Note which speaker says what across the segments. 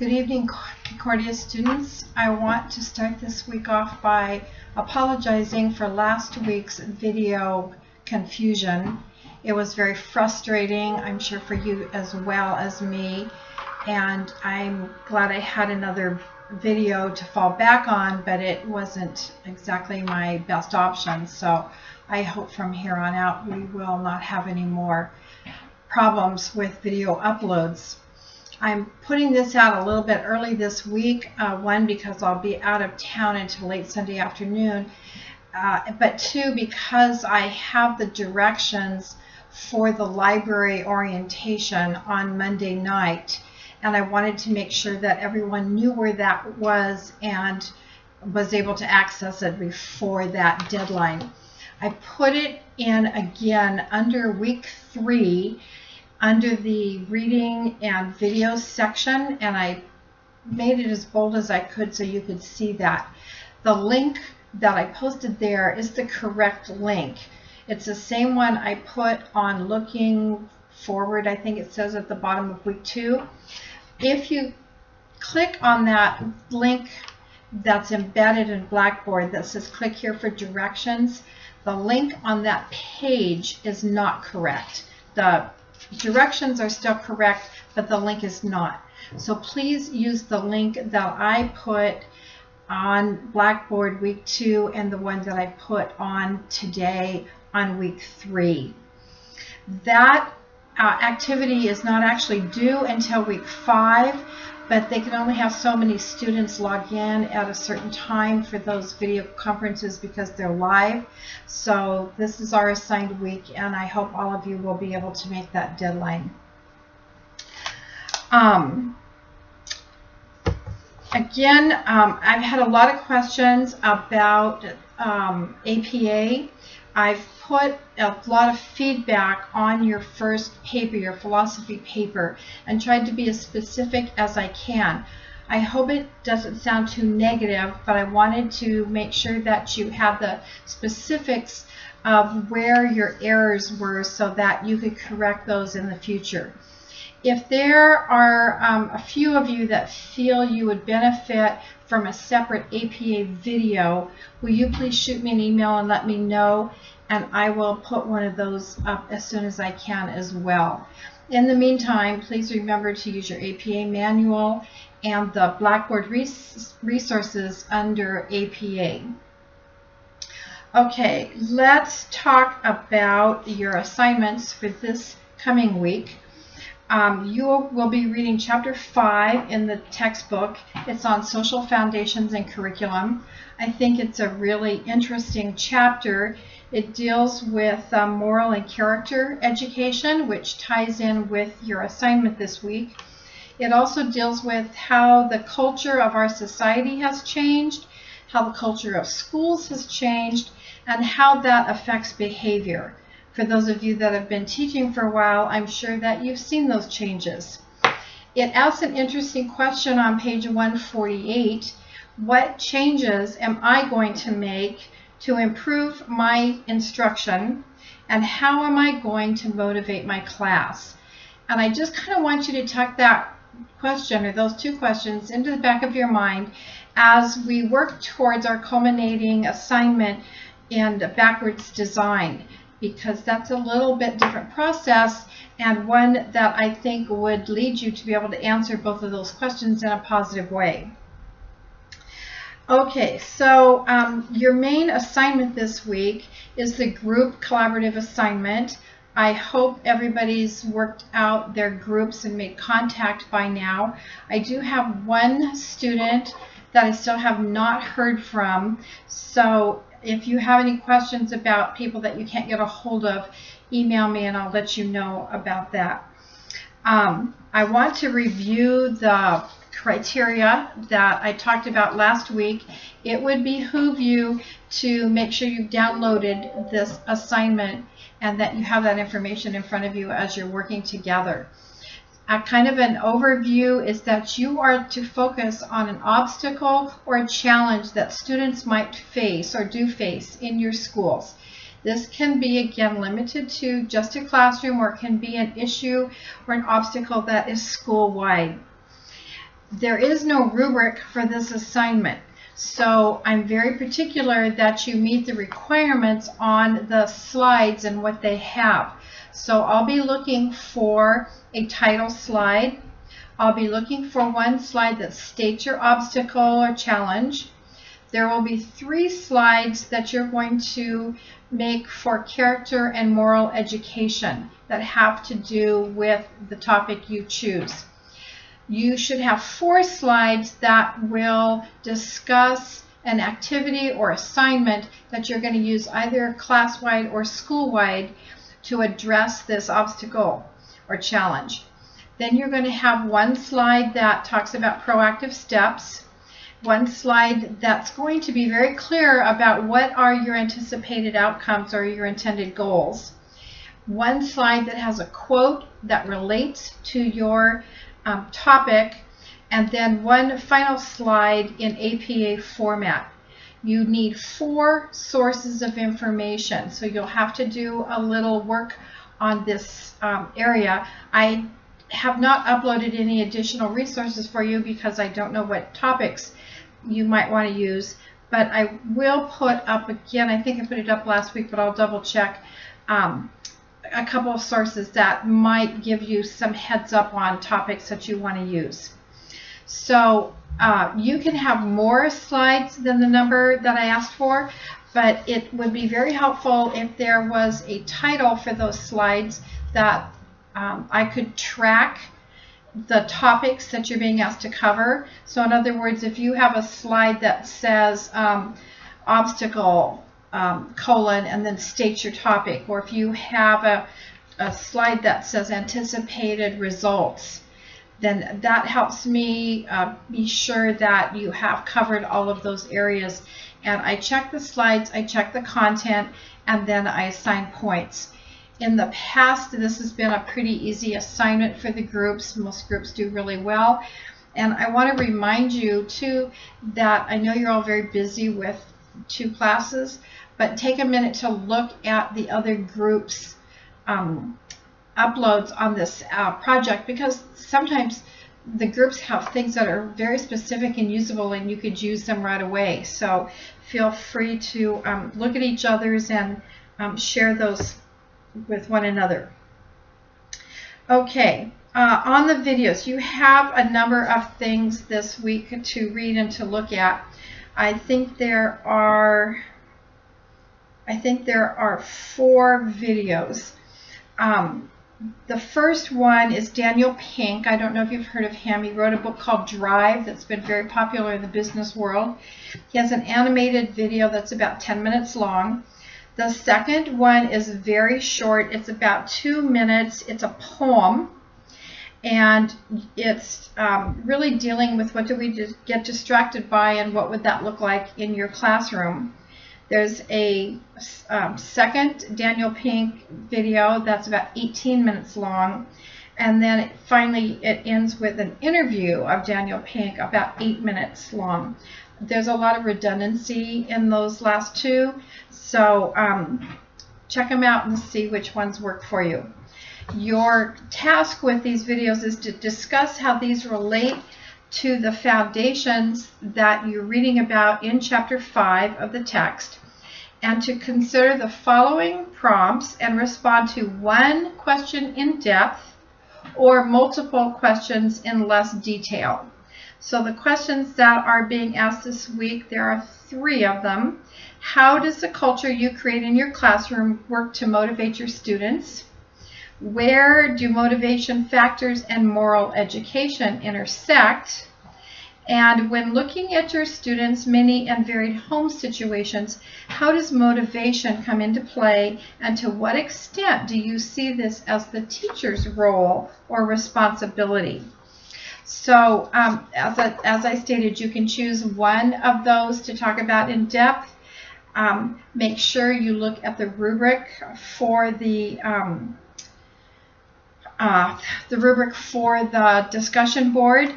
Speaker 1: Good evening, Concordia students. I want to start this week off by apologizing for last week's video confusion. It was very frustrating, I'm sure for you as well as me, and I'm glad I had another video to fall back on, but it wasn't exactly my best option. So I hope from here on out we will not have any more problems with video uploads. I'm putting this out a little bit early this week, one, because I'll be out of town until late Sunday afternoon, but two, because I have the directions for the library orientation on Monday night, and I wanted to make sure that everyone knew where that was and was able to access it before that deadline. I put it in again under week 3, under the reading and video section, and I made it as bold as I could so you could see that. The link that I posted there is the correct link. It's the same one I put on looking forward, I think it says at the bottom of week 2. If you click on that link that's embedded in Blackboard that says click here for directions, the link on that page is not correct. The directions are still correct, but the link is not. So please use the link that I put on Blackboard week 2 and the one that I put on today on week 3. That activity is not actually due until week 5, but they can only have so many students log in at a certain time for those video conferences because they're live. So this is our assigned week, and I hope all of you will be able to make that deadline. Again, I've had a lot of questions about APA. I've put a lot of feedback on your first paper, your philosophy paper, and tried to be as specific as I can. I hope it doesn't sound too negative, but I wanted to make sure that you had the specifics of where your errors were so that you could correct those in the future. If there are a few of you that feel you would benefit from a separate APA video, will you please shoot me an email and let me know, and I will put one of those up as soon as I can as well. In the meantime, please remember to use your APA manual and the Blackboard resources under APA. Okay, let's talk about your assignments for this coming week. You will be reading chapter 5 in the textbook. It's on social foundations and curriculum. I think it's a really interesting chapter. It deals with moral and character education, which ties in with your assignment this week. It also deals with how the culture of our society has changed, how the culture of schools has changed, and how that affects behavior. For those of you that have been teaching for a while, I'm sure that you've seen those changes. It asks an interesting question on page 148. What changes am I going to make to improve my instruction, and how am I going to motivate my class? And I just kind of want you to tuck that question, or those two questions, into the back of your mind as we work towards our culminating assignment in backwards design, because that's a little bit different process, and one that I think would lead you to be able to answer both of those questions in a positive way. Okay, so your main assignment this week is the group collaborative assignment. I hope everybody's worked out their groups and made contact by now. I do have one student that I still have not heard from, so if you have any questions about people that you can't get a hold of, email me and I'll let you know about that. I want to review the criteria that I talked about last week. It would behoove you to make sure you've downloaded this assignment and that you have that information in front of you as you're working together. Kind of an overview is that you are to focus on an obstacle or a challenge that students might face or do face in your schools. This can be, again, limited to just a classroom, or it can be an issue or an obstacle that is school-wide. there is no rubric for this assignment. So I'm very particular that you meet the requirements on the slides and what they have. So I'll be looking for a title slide. I'll be looking for one slide that states your obstacle or challenge. There will be 3 slides that you're going to make for character and moral education that have to do with the topic you choose. You should have 4 slides that will discuss an activity or assignment that you're going to use either class-wide or school-wide to address this obstacle or challenge. Then you're going to have 1 slide that talks about proactive steps, 1 slide that's going to be very clear about what are your anticipated outcomes or your intended goals, 1 slide that has a quote that relates to your topic, and then 1 final slide in APA format. You need 4 sources of information, so you'll have to do a little work on this area. I have not uploaded any additional resources for you because I don't know what topics you might want to use, but I will put up again, I think I put it up last week, but I'll double check, a couple of sources that might give you some heads up on topics that you want to use. So you can have more slides than the number that I asked for, but it would be very helpful if there was a title for those slides that I could track the topics that you're being asked to cover. So in other words, if you have a slide that says obstacle, colon, and then state your topic, or if you have a slide that says anticipated results, then that helps me be sure that you have covered all of those areas. And I check the slides, I check the content, and then I assign points. In the past, this has been a pretty easy assignment for the groups. Most groups do really well. And I want to remind you too that I know you're all very busy with 2 classes, but take a minute to look at the other groups' uploads on this project, because sometimes the groups have things that are very specific and usable and you could use them right away. So feel free to look at each other's and share those with one another. Okay, on the videos, you have a number of things this week to read and to look at. I think there are 4 videos. The first one is Daniel Pink. I don't know if you've heard of him. He wrote a book called Drive that's been very popular in the business world. He has an animated video that's about 10 minutes long. The second one is very short. It's about 2 minutes. It's a poem, and it's really dealing with what do we get distracted by and what would that look like in your classroom. There's a second Daniel Pink video that's about 18 minutes long, and then finally it ends with an interview of Daniel Pink about 8 minutes long. There's a lot of redundancy in those last 2, so check them out and see which ones work for you. Your task with these videos is to discuss how these relate to the foundations that you're reading about in Chapter 5 of the text, and to consider the following prompts and respond to 1 question in depth or multiple questions in less detail. So the questions that are being asked this week, there are 3 of them. How does the culture you create in your classroom work to motivate your students? Where do motivation factors and moral education intersect? And when looking at your students' many and varied home situations, how does motivation come into play, and to what extent do you see this as the teacher's role or responsibility? So as I stated, you can choose 1 of those to talk about in depth. Make sure you look at the rubric for the discussion board,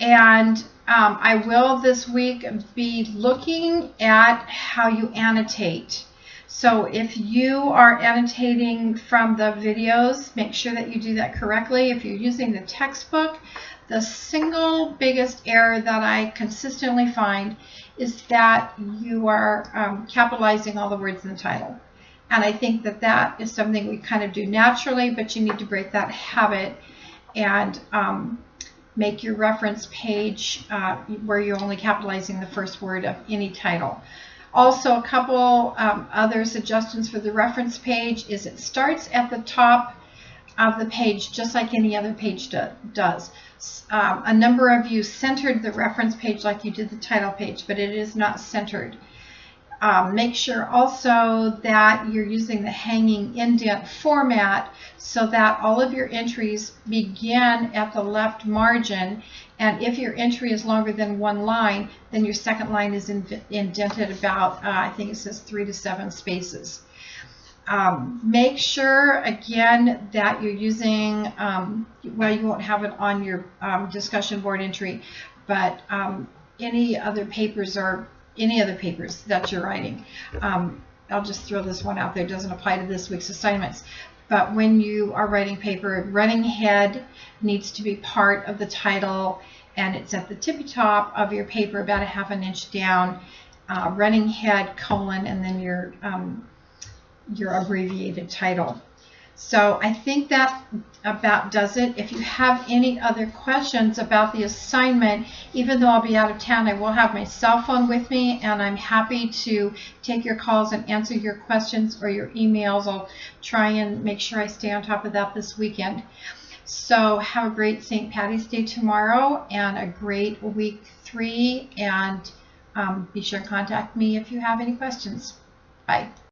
Speaker 1: and I will this week be looking at how you annotate. So if you are annotating from the videos, make sure that you do that correctly. If you're using the textbook, The single biggest error that I consistently find is that you are capitalizing all the words in the title. And I think that that is something we kind of do naturally, but you need to break that habit and make your reference page where you're only capitalizing the first word of any title. Also, a couple other suggestions for the reference page is it starts at the top of the page just like any other page does. A number of you centered the reference page like you did the title page, but it is not centered. Make sure also that you're using the hanging indent format so that all of your entries begin at the left margin, and if your entry is longer than one line, then your second line is indented about, I think it says 3 to 7 spaces. Make sure again that you're using, well, you won't have it on your discussion board entry, but any other papers or any other papers that you're writing. I'll just throw this one out there. It doesn't apply to this week's assignments. But when you are writing paper, running head needs to be part of the title, and it's at the tippy top of your paper, about 1/2 inch down. Running head, colon, and then your abbreviated title. So I think that about does it. If you have any other questions about the assignment, even though I'll be out of town, I will have my cell phone with me, and I'm happy to take your calls and answer your questions or your emails. I'll try and make sure I stay on top of that this weekend. So have a great St. Patty's Day tomorrow and a great week 3, and be sure to contact me if you have any questions. Bye.